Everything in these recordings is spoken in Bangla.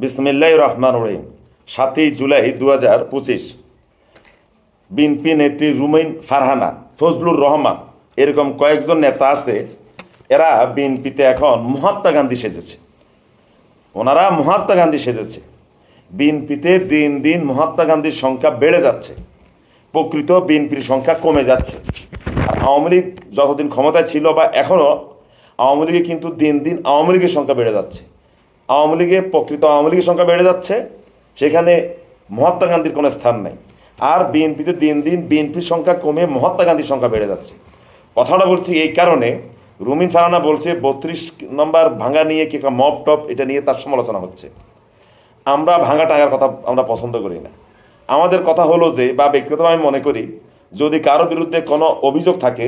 বিসমিল্লাহির রহমানির রহিম। 7ই জুলাই 2025 বিএনপি নেত্রী রুমিন ফারহানা, ফজলুর রহমান এরকম কয়েকজন নেতা আছে, এরা বিএনপিতে এখন মহাত্মা গান্ধী সেজেছে। ওনারা মহাত্মা গান্ধী সেজেছে। বিএনপিতে দিন দিন মহাত্মা গান্ধীর সংখ্যা বেড়ে যাচ্ছে, প্রকৃত বিএনপির সংখ্যা কমে যাচ্ছে। আর আওয়ামী লীগ যতদিন ক্ষমতায় ছিল বা এখনও আওয়ামী লীগে কিন্তু দিন দিন আওয়ামী লীগের সংখ্যা বেড়ে যাচ্ছে। আওয়ামী লীগে প্রকৃত আওয়ামী লীগের সংখ্যা বেড়ে যাচ্ছে, সেখানে মহাত্মা গান্ধীর কোনো স্থান নেই। আর বিএনপিতে দিন দিন বিএনপির সংখ্যা কমে মহাত্মা গান্ধীর সংখ্যা বেড়ে যাচ্ছে। কথাটা বলছি এই কারণে, রুমিন ফারহানা বলছে 32 নম্বর ভাঙা নিয়ে কি একটা মব টপ, এটা নিয়ে তার সমালোচনা হচ্ছে। আমরা ভাঙা টাঙার কথা আমরা পছন্দ করি না। আমাদের কথা হলো যে, বা ব্যক্তিগতভাবে আমি মনে করি, যদি কারো বিরুদ্ধে কোনো অভিযোগ থাকে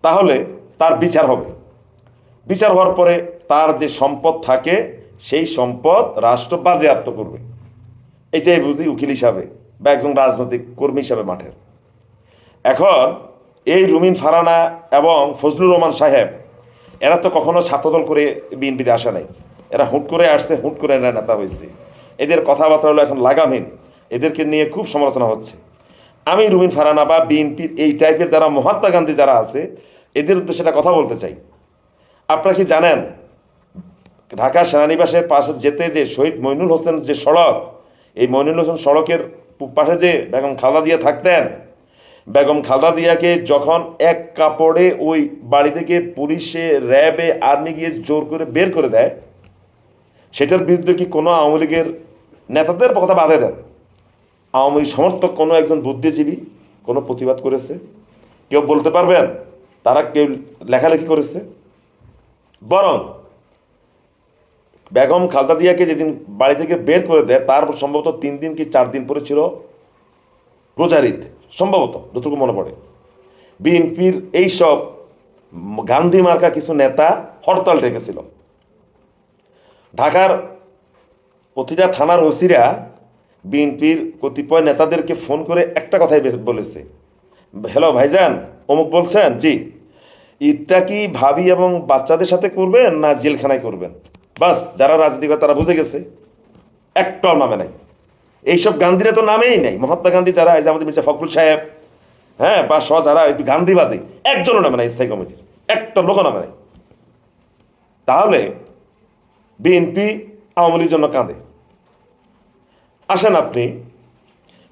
তাহলে তার বিচার হবে। বিচার হওয়ার পরে তার যে সম্পদ থাকে সেই সম্পদ রাষ্ট্র বাজেয়াপ্ত করবে। এটাই বুঝি উকিল হিসাবে বা একজন রাজনৈতিক কর্মী হিসাবে মাঠের। এখন এই রুমিন ফারহানা এবং ফজলুর রহমান সাহেব, এরা তো কখনো ছাত্রদল করে বিএনপিতে আসা নাই। এরা হুট করে আসছে, হুট করে এরা নেতা হয়েছে। এদের কথাবার্তা হলো এখন লাগামহীন, এদেরকে নিয়ে খুব সমালোচনা হচ্ছে। আমি রুমিন ফারহানা বা বিএনপির এই টাইপের যারা মহাত্মা গান্ধী যারা আছে, এদের উদ্দেশ্যে একটা কথা বলতে চাই। আপনারা কি জানেন, ঢাকা সেনানিবাসের পাশে যেতে যে শহীদ মইনুল হোসেন যে সড়ক, এই মইনুল হোসেন সড়কের পাশে যে বেগম খালেদা জিয়া থাকতেন, বেগম খালেদা জিয়াকে যখন এক কাপড়ে ওই বাড়ি থেকে পুলিশে, র্যাবে, আর্মি গিয়ে জোর করে বের করে দেয়, সেটার বিরুদ্ধে কি কোনো আওয়ামী লীগের নেতাদের কথা বাধে দেন? আওয়ামী সমর্থক কোনো একজন বুদ্ধিজীবী কোনো প্রতিবাদ করেছে? কেউ বলতে পারবেন তারা কেউ লেখালেখি করেছে? বরং বেগম খালেদা জিয়াকে যেদিন বাড়ি থেকে বের করে দেয়, তার সম্ভবত 3 দিন কি 4 দিন পরে ছিল রোজার ঈদ, সম্ভবত যতটুকু মনে পড়ে। বিএনপির এইসব গান্ধী মার্কা কিছু নেতা হরতাল ডেকেছিল। ঢাকার প্রতিটা থানার ওসিরা বিএনপির কতিপয় নেতাদেরকে ফোন করে একটা কথাই বলেছে, হ্যালো ভাইজান, অমুক বলছেন, জি, ঈদটা কি ভাবি এবং বাচ্চাদের সাথে করবেন না জেলখানায় করবেন? বাস, যারা রাজনীতি করে তারা বুঝে গেছে, একটাও নামে নাই। এইসব গান্ধীরা তো নামেই নাই। মহাত্মা গান্ধী যারা, এই যে আমাদের মির্জা ফখরুল সাহেব, হ্যাঁ, বা যারা একটু গান্ধীবাদী, একজনও নামে নাই স্থায়ী কমিটির, একটা লোকও নামে নাই। তাহলে বিএনপি আওয়ামী লীগের জন্য কাঁদে। আসেন আপনি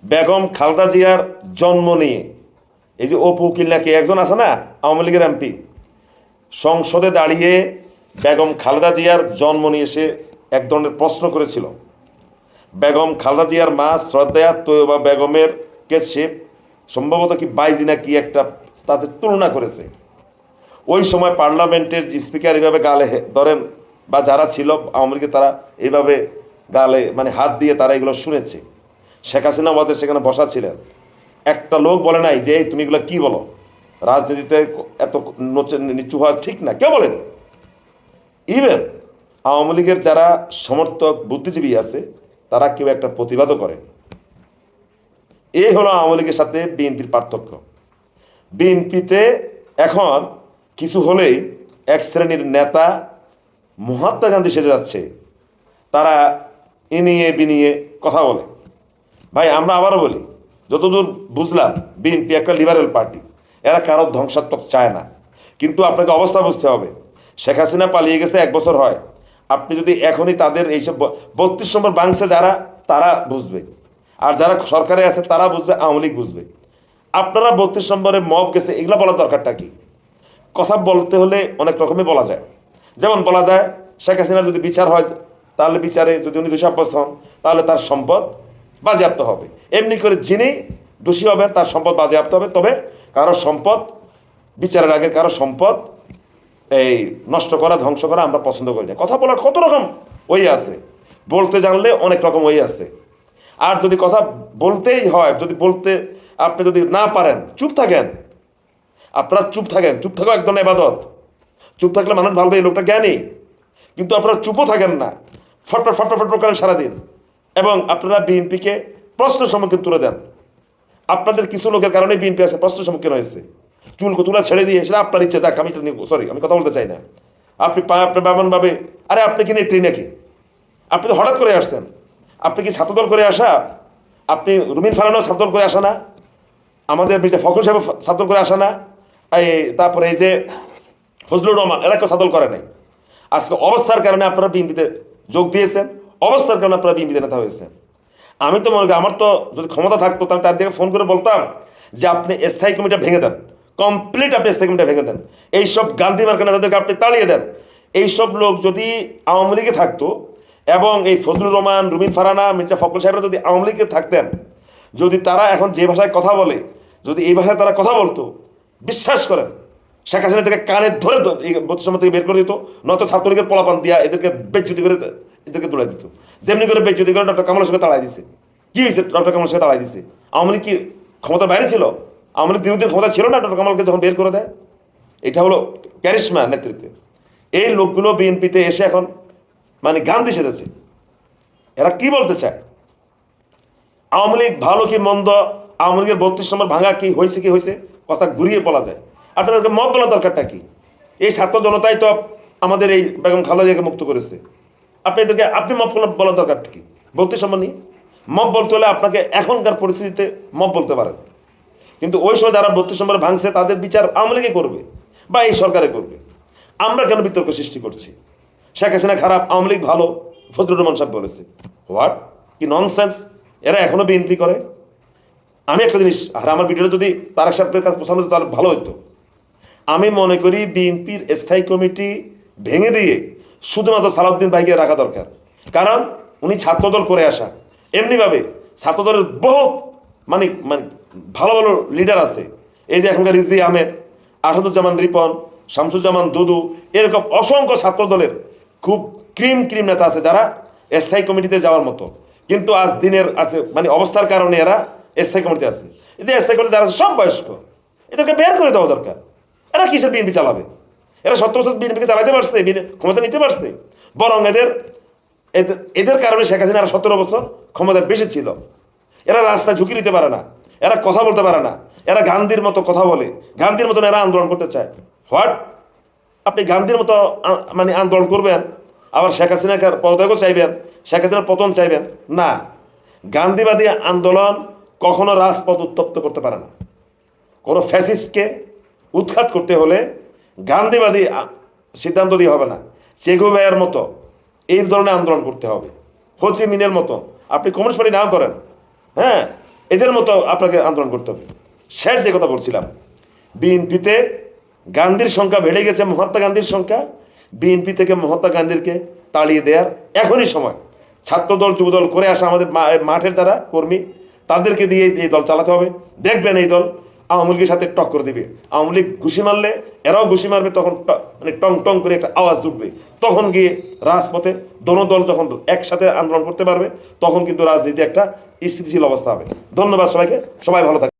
বেগম খালেদা জিয়ার জন্ম নিয়ে, এই যে অপু উকিল নাকি একজন আছে না, আওয়ামী লীগের এমপি, সংসদে দাঁড়িয়ে বেগম খালেদা জিয়ার জন্ম নিয়ে এসে এক ধরনের প্রশ্ন করেছিল। বেগম খালেদা জিয়ার মা শ্রদ্ধেয়া তৈয়বা বেগমের কে সে সম্ভবত কি বাইজি না কি একটা তাতে তুলনা করেছে। ওই সময় পার্লামেন্টের যে স্পিকার এইভাবে গালে ধরেন, বা যারা ছিল আওয়ামী লীগের, তারা এইভাবে গালে মানে হাত দিয়ে তারা এগুলো শুনেছে। শেখ হাসিনা আমাদের সেখানে বসা ছিলেন। একটা লোক বলে নাই যে তুমি এগুলো কী বলো, রাজনীতিতে এত নিচু হওয়া ঠিক না, কেউ বলেনি। ইভেন আওয়ামী লীগের যারা সমর্থক বুদ্ধিজীবী আছে, তারা কেউ একটা প্রতিবাদও করেন। এই হলো আওয়ামী লীগের সাথে বিএনপির পার্থক্য। বিএনপিতে এখন কিছু হলেই এক শ্রেণীর নেতা মহাত্মা গান্ধী সেজে যাচ্ছে, তারা ইনিয়ে বিনিয়ে কথা বলে। ভাই, আমরা আবারও বলি, যতদূর বুঝলাম বিএনপি একটা লিবারেল পার্টি, এরা কারো ধ্বংসাত্মক চায় না। কিন্তু আপনাকে অবস্থা বুঝতে হবে, শেখ হাসিনা পালিয়ে গেছে 1 বছর হয়। আপনি যদি এখনই তাদের এইসব 32 নম্বর বাংসে যারা, তারা বুঝবে, আর যারা সরকারে আছে তারা বুঝবে, আওয়ামী লীগ বুঝবে। আপনারা 32 নম্বরে মব গেছে, এগুলো বলার দরকারটা কি? কথা বলতে হলে অনেক রকমই বলা যায়। যেমন বলা যায়, শেখ হাসিনার যদি বিচার হয়, তাহলে বিচারে যদি উনি দোষী সাব্যস্ত হন, তাহলে তার সম্পদ বাজেয়াপ্ত হবে। এমনি করে যিনি দোষী হবেন তার সম্পদ বাজেয়াপ্ত হবে। তবে কারো সম্পদ, বিচারের আগে কারো সম্পদ এই নষ্ট করা, ধ্বংস করা আমরা পছন্দ করি না। কথা বলার কত রকম ওই আছে, বলতে জানলে অনেক রকম ওই আছে। আর যদি কথা বলতেই হয়, যদি বলতে আপনি যদি না পারেন, চুপ থাকেন। আপনারা চুপ থাকেন, চুপ থাকো এক ধরনের ইবাদত। চুপ থাকলে মানুষ ভাববে এই লোকটা জ্ঞানী। কিন্তু আপনারা চুপও থাকেন না, ফটফট ফটফট ফটফট করেন সারাদিন, এবং আপনারা বিএনপিকে প্রশ্নের সম্মুখীন তুলে দেন। আপনাদের কিছু লোকের কারণে বিএনপি আছে প্রশ্নের সম্মুখীন হয়েছে। চুলকে তুলা ছেড়ে দিয়ে সেটা আপনার ইচ্ছে, যাক, আমি সরি, আমি কথা বলতে চাই না। আপনি ভাবে, আরে আপনি কি নেত্রী নাকি? আপনি তো হঠাৎ করে আসছেন। আপনি কি ছাত্রদল করে আসা? আপনি রুমিন ফারানো ছাত্রদল করে আসা না? আমাদের মির্জা ফখরুল সাহেব ছাত্রদল করে আসা না? এই তারপরে এই যে ফজলুর রহমান, এরা কেউ ছাত্রদল করে নাই। আজকে অবস্থার কারণে আপনারা বিএনপিতে যোগ দিয়েছেন, অবস্থার কারণে আপনারা বিএনপিতে নেতা হয়েছেন। আমি তো মনে করি আমার তো যদি ক্ষমতা থাকতো তাহলে তার জায়গায় ফোন করে বলতাম যে আপনি স্থায়ী কমিটি ভেঙে দেন, কমপ্লিট আপনি স্থায়ী কমিটি ভেঙে দেন, এইসব গান্ধী মার্কা নেতাদেরকে আপনি তাড়িয়ে দেন। এইসব লোক যদি আওয়ামী লীগে থাকতো এবং এই ফজলুর রহমান, রুমিন ফারানা, মির্জা ফখরুল সাহেবরা যদি আওয়ামী লীগে থাকতেন, যদি তারা এখন যে ভাষায় কথা বলে, যদি এই ভাষায় তারা কথা বলতো, বিশ্বাস করেন শেখ হাসিনা থেকে কানে ধরে এই বত্রিশ থেকে বের করে দিত, নয়তো ছাত্রলীগের পোলাপান দিয়া এদেরকে বেজ্জুতি করে এদেরকে তুলে দিত। যেমনি করে বেজ্জুতি করে ডক্টর কামালের সঙ্গে তাড়াই দিছে। কি হয়েছে? ডক্টর কামালের সঙ্গে তাড়াই দিছে। আওয়ামী লীগ কি ক্ষমতার বাইরে ছিল? আওয়ামী লীগ দীর্ঘদিন ক্ষমতা ছিল না ডক্টর কামালকে যখন বের করে দেয়? এটা হলো ক্যারিশমা নেতৃত্বে। এই লোকগুলো বিএনপিতে এসে এখন মানে গান্ধী সেজেছে। এরা কি বলতে চায়? আওয়ামী লীগ ভালো কি মন্দ, আওয়ামী লীগের 32 নম্বর ভাঙা কি হয়েছে কি হয়েছে কথা ঘুরিয়ে বলা যায়। আপনাদেরকে মত বলার দরকারটা কি? এই ছাত্র জনতাই তো আমাদের এই বেগম খালেদা জিয়াকে মুক্ত করেছে। আপনি এদেরকে আপনি মত বলার দরকারটা কি? 32 নম্বর নিয়ে মত বলতে হলে আপনাকে এখনকার পরিস্থিতিতে মত বলতে পারেন, কিন্তু ওই সময় যারা 32 নম্বর ভাঙছে তাদের বিচার আওয়ামী লীগে করবে বা এই সরকারে করবে। আমরা কেন বিতর্ক সৃষ্টি করছি? শেখ হাসিনা খারাপ, আওয়ামী লীগ ভালো, ফজলুর রহমান সাহেব বলেছে। হোয়াট, কি ননসেন্স! এরা এখনো বিএনপি করে। আমি একটা জিনিস, আর আমার ভিডিওটা যদি তারেক সাহেবের কাছে পছন্দ হতো তাহলে ভালো হতো। আমি মনে করি বিএনপির স্থায়ী কমিটি ভেঙে দিয়ে শুধুমাত্র সালাউদ্দিন ভাইকে রাখা দরকার। কারণ উনি ছাত্রদল করে আসা, এমনিভাবে ছাত্রদলের বহু মানে মানে ভালো ভালো লিডার আছে। এই যে এখনকার রিজভী আহমেদ, আসাদুজ্জামান রিপন, শামসুজ্জামান দুদু, এরকম অসংখ্য ছাত্রদলের খুব ক্রিম ক্রিম নেতা আছে যারা স্থায়ী কমিটিতে যাওয়ার মতো। কিন্তু আজ দিনের আছে মানে অবস্থার কারণে এরা স্থায়ী কমিটিতে আছে। এই যে স্থায়ী কমিটি যারা আছে সব বয়স্ক, এদেরকে বের করে দেওয়া দরকার। এরা কিসের বিএনপি চালাবে? এরা 17 বছর বিএনপিকে চালাতে পারছে, ক্ষমতা নিতে পারছে। বরং এদের এদের কারণে শেখ হাসিনা 17 বছর ক্ষমতা বেশি ছিল। এরা রাস্তায় ঝুঁকি নিতে পারে না, এরা কথা বলতে পারে না, এরা গান্ধীর মতো কথা বলে, গান্ধীর মতন এরা আন্দোলন করতে চায়। হোয়াট, আপনি গান্ধীর মতো মানে আন্দোলন করবেন আবার শেখ হাসিনাকে পদত্যাগও চাইবেন, শেখ হাসিনার পতন চাইবেন না? গান্ধীবাদী আন্দোলন কখনো রাজপথ উত্তপ্ত করতে পারে না। কোনো ফ্যাসিস্টকে উৎখাত করতে হলে গান্ধীবাদী সিদ্ধান্ত দিয়ে হবে না, চেগুভেয়ার মতো এই ধরনের আন্দোলন করতে হবে, হোচি মিনের মতো। আপনি কমিউনিস্ট পার্টি নাও করেন, হ্যাঁ, এদের মতো আপনাকে আন্দোলন করতে হবে। শেষ যে কথা বলছিলাম, বিএনপিতে গান্ধীর সংখ্যা বেড়ে গেছে, মহাত্মা গান্ধীর সংখ্যা। বিএনপি থেকে মহাত্মা গান্ধীকে তাড়িয়ে দেওয়ার এখনই সময়। ছাত্রদল যুবদল করে আসা আমাদের মাঠের যারা কর্মী, তাদেরকে দিয়ে এই দল চালাতে হবে। দেখবেন এই দল আওয়ামী লীগের সাথে টক্কর দিবে। আওয়ামী লীগ ঘুষি মারলে এরাও ঘুষি মারবে, তখন মানে টং টং করে একটা আওয়াজ উঠবে। তখন গিয়ে রাজপথে দোনো দল যখন একসাথে আন্দোলন করতে পারবে, তখন কিন্তু রাজনীতি একটা স্থিতিশীল অবস্থা হবে। ধন্যবাদ সবাইকে, সবাই ভালো থাকবে।